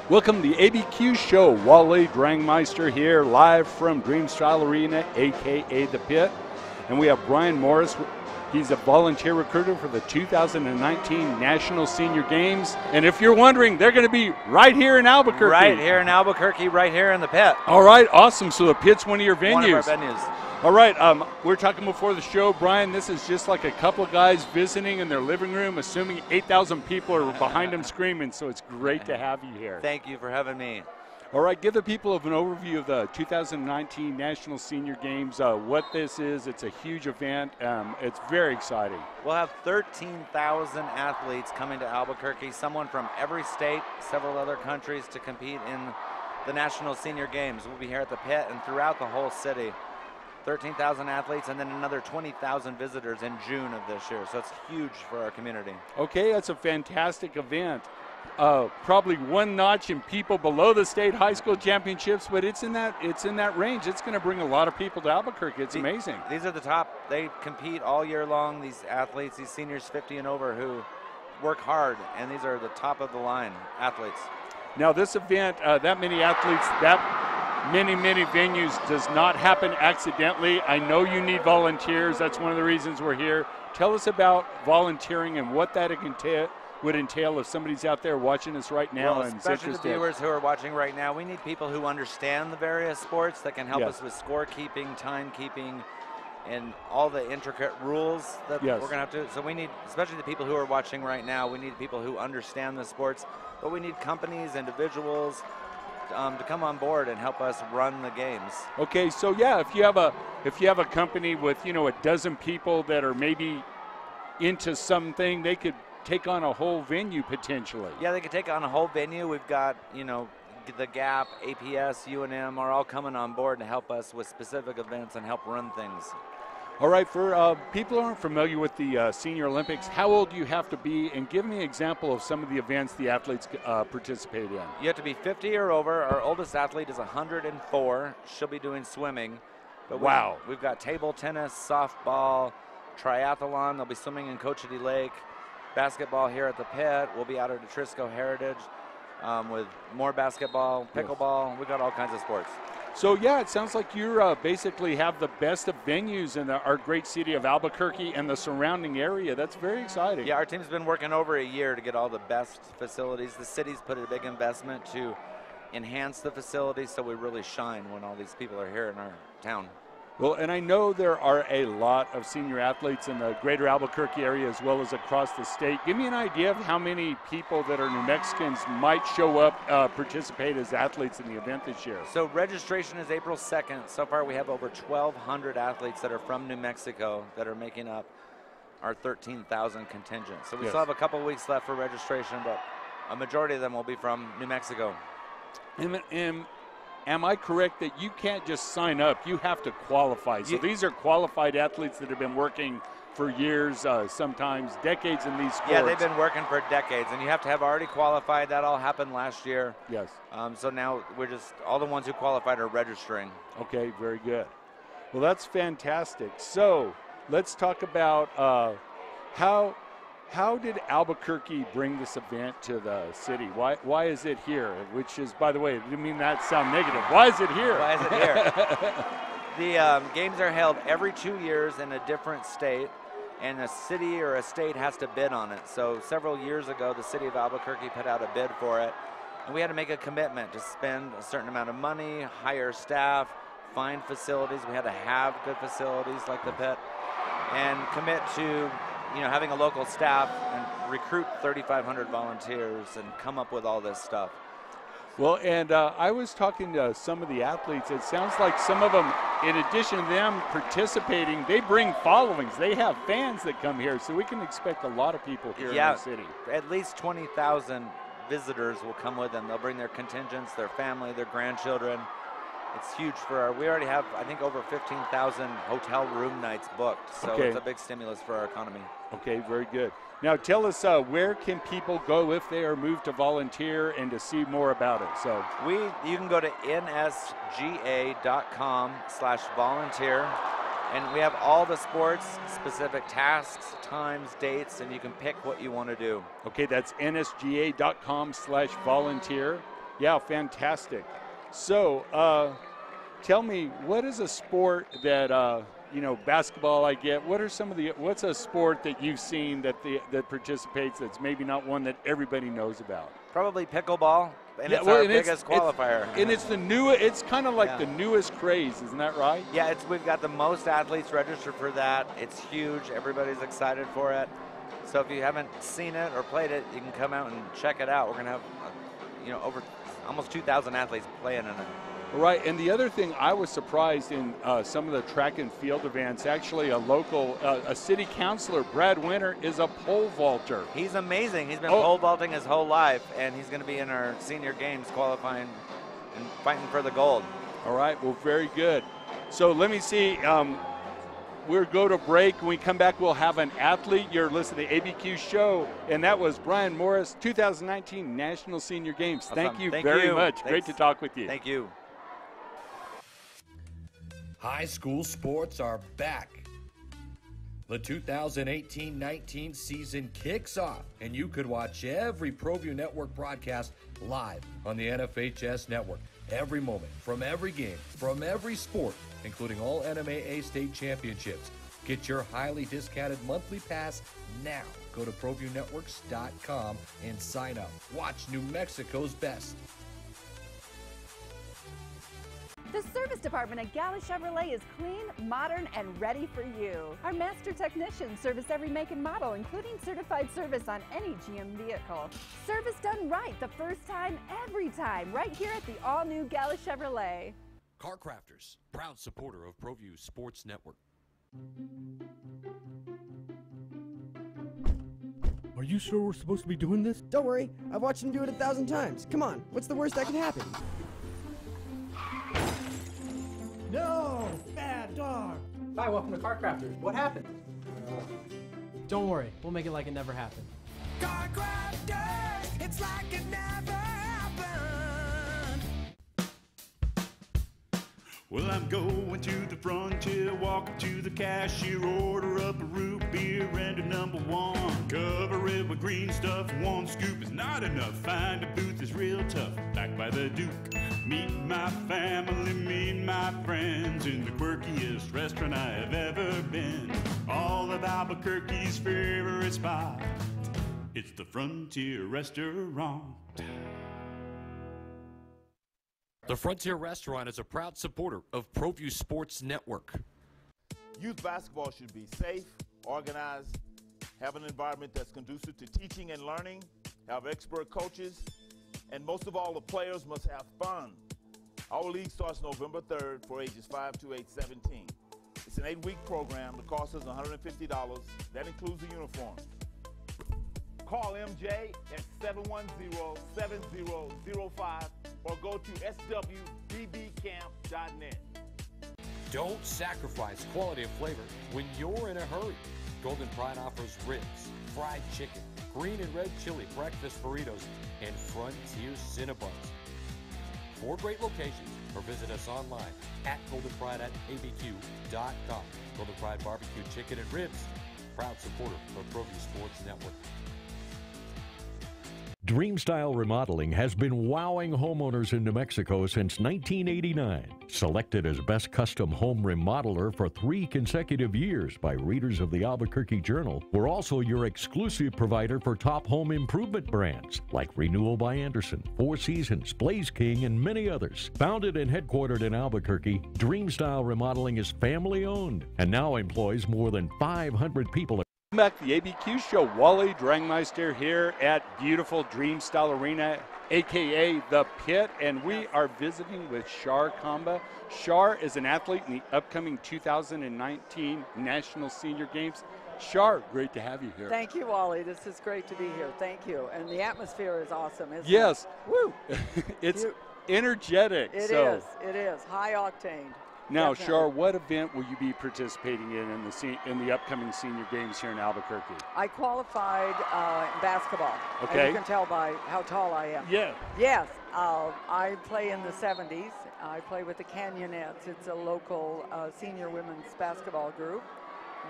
Welcome to the ABQ show. Wally, Drangmeister here, live from Dreamstyle Arena, a.k.a. The Pit. And we have Brian Morris. He's a volunteer recruiter for the 2019 National Senior Games. And if you're wondering, they're going to be right here in Albuquerque. Right here in Albuquerque, right here in The Pit. All right, awesome. So The Pit's one of your venues. One of our venues. All right, we're talking before the show, Brian. This is just like a couple of guys visiting in their living room, assuming 8,000 people are behind them screaming, so it's great to have you here. Thank you for having me. All right, give the people an overview of the 2019 National Senior Games, what this is. It's a huge event. It's very exciting. We'll have 13,000 athletes coming to Albuquerque, someone from every state, several other countries to compete in the National Senior Games. We'll be here at the Pit and throughout the whole city. 13,000 athletes and then another 20,000 visitors in June of this year. So it's huge for our community. Okay, that's a fantastic event. Probably one notch in people below the state high school championships, but it's in that range. It's going to bring a lot of people to Albuquerque. It's amazing. These are the top. They compete all year long. These athletes, these seniors 50 and over who work hard, and these are the top of the line athletes. Now this event, that many athletes, that many venues does not happen accidentally. I know you need volunteers. That's one of the reasons we're here. Tell us about volunteering and what that would entail if somebody's out there watching us right now. Well, and especially the viewers who are watching right now, we need people who understand the various sports that can help us with scorekeeping, timekeeping, and all the intricate rules that we're going to have to. So we need, especially the people who are watching right now, we need people who understand the sports, but we need companies, individuals, to come on board and help us run the games. Okay, so yeah, if you have a company with a dozen people that are maybe into something, they could take on a whole venue potentially. Yeah, they could take on a whole venue. We've got the Gap, APS, UNM are all coming on board to help us with specific events and help run things. All right, for people who aren't familiar with the Senior Olympics, how old do you have to be? And give me an example of some of the events the athletes participate in. You have to be 50 or over. Our oldest athlete is 104. She'll be doing swimming. But wow. We've got table tennis, softball, triathlon. They'll be swimming in Cochiti Lake. Basketball here at the Pit. We'll be out at Atrisco Heritage with more basketball, pickleball. We've got all kinds of sports. So yeah, it sounds like you basically have the best of venues in our great city of Albuquerque and the surrounding area. That's very exciting. Yeah, our team's been working over a year to get all the best facilities. The city's put a big investment to enhance the facilities so we really shine when all these people are here in our town. Well, and I know there are a lot of senior athletes in the greater Albuquerque area as well as across the state. Give me an idea of how many people that are New Mexicans might show up, participate as athletes in the event this year. So registration is April 2nd. So far we have over 1,200 athletes that are from New Mexico that are making up our 13,000 contingent. So we still have a couple weeks left for registration, but a majority of them will be from New Mexico. And am I correct that you can't just sign up, you have to qualify? So these are qualified athletes that have been working for years, sometimes decades in these sports. Yeah, they've been working for decades, and you have to have already qualified. That all happened last year. Yes. So now all the ones who qualified are registering. Okay, very good. Well, that's fantastic. So let's talk about how did Albuquerque bring this event to the city? Why is it here? Which is, by the way, I didn't mean that to sound negative. Why is it here? Why is it here? The games are held every 2 years in a different state, and a city or a state has to bid on it. So several years ago, the city of Albuquerque put out a bid for it, and we had to make a commitment to spend a certain amount of money, hire staff, find facilities. We had to have good facilities like the Pit, and commit to having a local staff and recruit 3,500 volunteers and come up with all this stuff. Well, and I was talking to some of the athletes. It sounds like some of them, in addition to them participating, they bring followings. They have fans that come here, so we can expect a lot of people here in the city. At least 20,000 visitors will come with them. They'll bring their contingents, their family, their grandchildren. It's huge we already have, I think, over 15,000 hotel room nights booked. So it's a big stimulus for our economy. Okay, very good. Now tell us, where can people go if they are moved to volunteer and to see more about it? So you can go to nsga.com/volunteer, and we have all the sports, specific tasks, times, dates, and you can pick what you want to do. Okay, that's nsga.com/volunteer. Yeah, fantastic. So tell me, what is a sport that, you know, basketball I get. What are some of the, what's a sport that you've seen that that participates that's maybe not one that everybody knows about? Probably pickleball, and it's our biggest qualifier. It's the new, it's kind of like the newest craze, isn't that right? Yeah, we've got the most athletes registered for that. It's huge. Everybody's excited for it. So if you haven't seen it or played it, you can come out and check it out. We're going to have, you know, over almost 2,000 athletes playing in it. Right, and the other thing I was surprised in some of the track and field events, actually a city councilor, Brad Winter, is a pole vaulter. He's amazing. He's been pole vaulting his whole life, and he's going to be in our senior games qualifying and fighting for the gold. All right, well, very good. So let me see. We'll go to break. When we come back, we'll have an athlete. You're listening to ABQ Show, and that was Brian Morris, 2019 National Senior Games. Awesome. Thank you very much. Thanks. Great to talk with you. Thank you. High school sports are back. The 2018-19 season kicks off, and you could watch every ProView Network broadcast live on the NFHS network. Every moment, from every game, from every sport, including all NMAA state championships. Get your highly discounted monthly pass now. Go to ProViewNetworks.com and sign up. Watch New Mexico's best. The service department at Gala Chevrolet is clean, modern, and ready for you. Our master technicians service every make and model, including certified service on any GM vehicle. Service done right the first time, every time, right here at the all-new Gala Chevrolet. Car Crafters, proud supporter of ProView Sports Network. Are you sure we're supposed to be doing this? Don't worry, I've watched him do it 1,000 times. Come on, what's the worst that can happen? No! Bad dog! Hi, welcome to Car Crafters. What happened? Don't worry, we'll make it like it never happened. Car Crafters, it's like it never happened. Well, I'm going to the frontier, walk up to the cashier, order up a root beer and a #1. Cover it with green stuff, one scoop is not enough. Find a booth is real tough, back by the Duke. Meet my family, meet my friends in the quirkiest restaurant I have ever been. All of Albuquerque's favorite spot, it's the Frontier Restaurant. The Frontier Restaurant is a proud supporter of ProView Sports Network. Youth basketball should be safe, organized, have an environment that's conducive to teaching and learning, have expert coaches, and most of all, the players must have fun. Our league starts November 3rd for ages 5 to age 17. It's an 8-week program. The cost is $150. That includes the uniform. Call MJ at 710-7005 or go to swbbcamp.net. Don't sacrifice quality and flavor when you're in a hurry. Golden Pride offers ribs, fried chicken, green and red chili breakfast burritos, and Frontier Cinnabons. 4 great locations, or visit us online at goldenpride@abq.com. Golden Pride Barbecue Chicken and Ribs, proud supporter of ProView Sports Network. Dreamstyle Remodeling has been wowing homeowners in New Mexico since 1989. Selected as Best Custom Home Remodeler for 3 consecutive years by readers of the Albuquerque Journal, we're also your exclusive provider for top home improvement brands like Renewal by Anderson, Four Seasons, Blaze King, and many others. Founded and headquartered in Albuquerque, Dreamstyle Remodeling is family-owned and now employs more than 500 people. Back to the ABQ Show. Wally Drangmeister here at beautiful Dreamstyle Arena, a.k.a. The Pit, and we are visiting with Shar Kamba. Shar is an athlete in the upcoming 2019 National Senior Games. Shar, great to have you here. Thank you, Wally. This is great to be here. Thank you. And the atmosphere is awesome, isn't yes. it? Woo! It's energetic. It is. High octane. Now, Definitely. Shar, what event will you be participating in the upcoming senior games here in Albuquerque? I qualified in basketball. Okay. As you can tell by how tall I am. Yeah. Yes. I play in the 70s. I play with the Canyonettes. It's a local senior women's basketball group.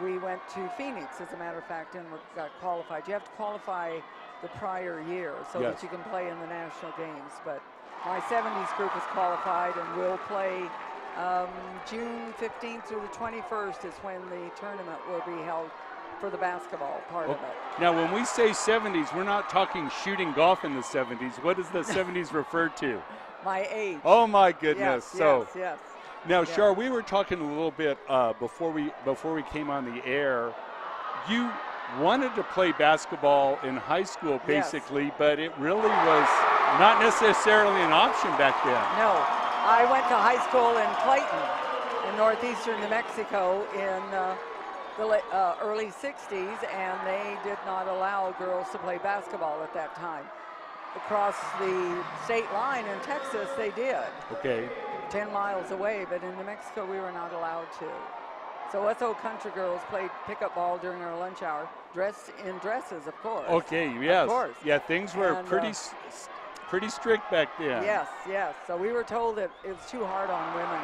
We went to Phoenix, as a matter of fact, and got qualified. You have to qualify the prior year so that you can play in the national games. But My 70s group is qualified, and we'll play June 15th through the 21st is when the tournament will be held for the basketball part of it. Now, when we say 70s, we're not talking shooting golf in the 70s. What does the 70s refer to? My age. Oh, my goodness. Yes. Now, Shar, we were talking a little bit before we came on the air. You wanted to play basketball in high school, basically, but it really was not necessarily an option back then. No. I went to high school in Clayton in northeastern New Mexico in the early 60s, and they did not allow girls to play basketball at that time. Across the state line in Texas, they did. Okay. 10 miles away, but in New Mexico, we were not allowed to. So us old country girls played pickup ball during our lunch hour, dressed in dresses, of course. Okay, yes. Of course. Yeah, things were pretty strict back then. Yes. So we were told that it was too hard on women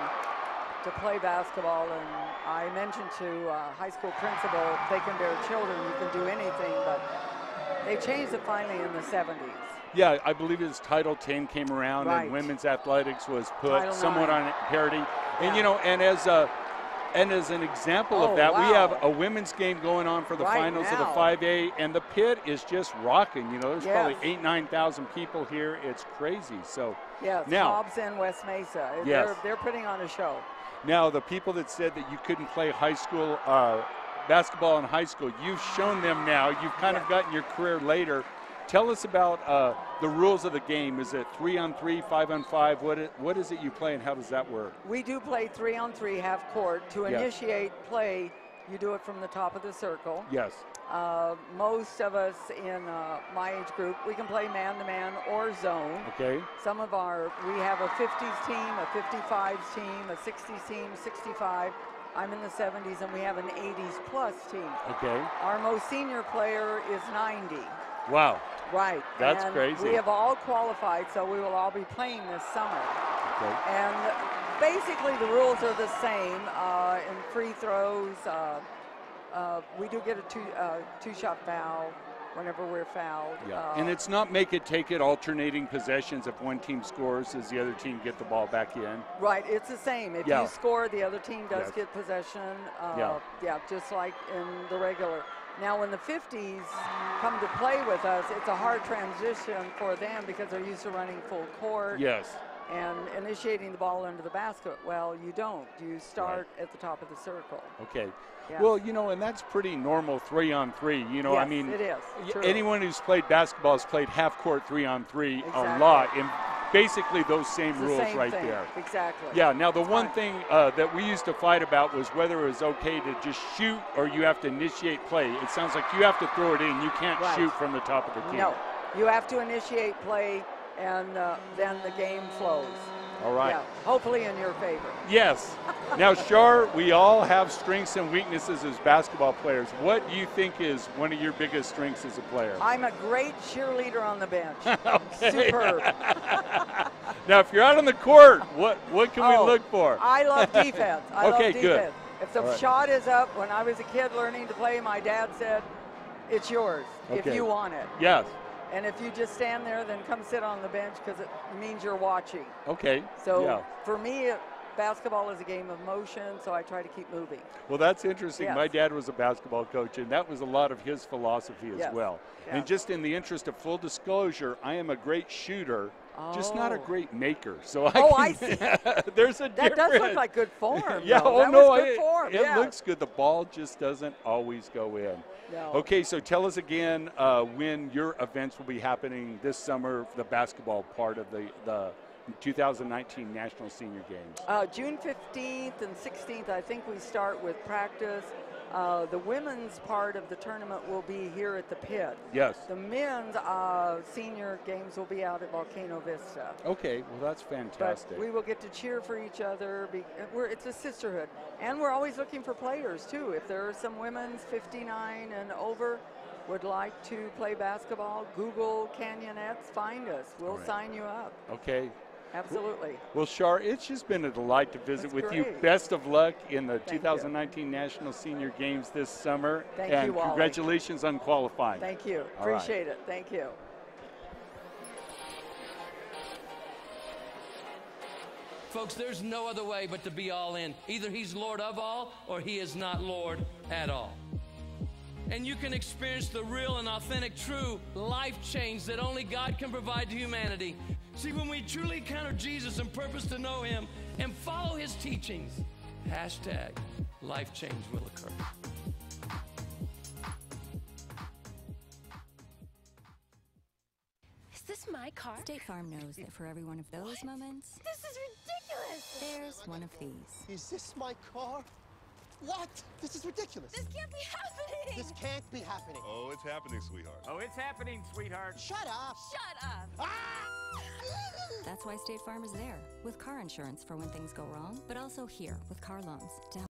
to play basketball, and I mentioned to high school principal, if they can bear children, you can do anything, but they changed it finally in the 70s. Yeah, I believe it was Title X came around, and women's athletics was put somewhat on parity. And, you know, and as an example of that, we have a women's game going on for the finals of the 5A, and the pit is just rocking. You know, there's probably 8,000 to 9,000 people here. It's crazy. So now, Hobbs and West Mesa. They're putting on a show. Now, the people that said that you couldn't play high school basketball in high school, you've shown them now. You've kind of gotten your career later. Tell us about the rules of the game. Is it 3-on-3, 5-on-5? What is it you play, and how does that work? We do play 3-on-3 half court. To initiate play, you do it from the top of the circle. Yes. Most of us in my age group, we can play man-to-man or zone. Okay. We have a 50s team, a 55s team, a 60s team, 65. I'm in the 70s, and we have an 80s plus team. Okay. Our most senior player is 90. Wow. Right. That's and crazy. We have all qualified, so we will all be playing this summer. Okay. And basically the rules are the same. In free throws, we do get a two-shot foul whenever we're fouled. Yeah. And it's not make it, take it, alternating possessions. If one team scores, does the other team get the ball back in? Right. It's the same. If you score, the other team does get possession. Just like in the regular. Now, when the 50s come to play with us, it's a hard transition for them because they're used to running full court. Yes. And initiating the ball into the basket. Well, you don't. You start at the top of the circle. Okay. Yes. Well, you know, and that's pretty normal 3-on-3. You know, yes, I mean, it is. True. Anyone who's played basketball has played half-court 3-on-3 a lot. And basically those same rules right there. Exactly. Yeah, now the one thing that we used to fight about was whether it was okay to just shoot or you have to initiate play. It sounds like you have to throw it in. You can't shoot from the top of the key. No, you have to initiate play, and then the game flows. All right. Yeah, hopefully in your favor. Yes. Now, Shar, we all have strengths and weaknesses as basketball players. What do you think is one of your biggest strengths as a player? I'm a great cheerleader on the bench. Okay. Superb. Now, if you're out on the court, what can we look for? I love defense. I love defense. Good. If the shot is up, when I was a kid learning to play, my dad said, it's yours if you want it. Yes. And if you just stand there, then come sit on the bench because it means you're watching. Okay. So for me, basketball is a game of motion, so I try to keep moving. Well, that's interesting. Yes. My dad was a basketball coach, and that was a lot of his philosophy as well. Yes. And just in the interest of full disclosure, I am a great shooter, just not a great maker. So I see. There's a difference. That does look like good form. Yeah, that was good form. It looks good. The ball just doesn't always go in. No. Okay, so tell us again when your events will be happening this summer, the basketball part of the 2019 National Senior Games. June 15th and 16th, I think we start with practice. The women's part of the tournament will be here at the pit. Yes. The men's senior games will be out at Volcano Vista. Okay, well that's fantastic. But we will get to cheer for each other. It's a sisterhood. And we're always looking for players too. If there are some women's 59 and over would like to play basketball, Google Canyonettes, find us. We'll sign you up. Okay. Absolutely. Well, Shar, it's just been a delight to visit with you. Best of luck in the 2019 National Senior Games this summer. Thank you, Wally. Congratulations on qualifying. Thank you. All right. Appreciate it. Thank you. Folks, there's no other way but to be all in. Either he's Lord of all or he is not Lord at all. And you can experience the real and authentic, true life change that only God can provide to humanity. See, when we truly encounter Jesus and purpose to know him and follow his teachings, hashtag life change will occur. Is this my car? State Farm knows that for every one of those moments, This is ridiculous! there's one of these. Is this my car? What? This is ridiculous. This can't be happening! This can't be happening. Oh, it's happening, sweetheart. Oh, it's happening, sweetheart. Shut up. Shut up! Ah! That's why State Farm is there, with car insurance for when things go wrong, but also here with car loans to help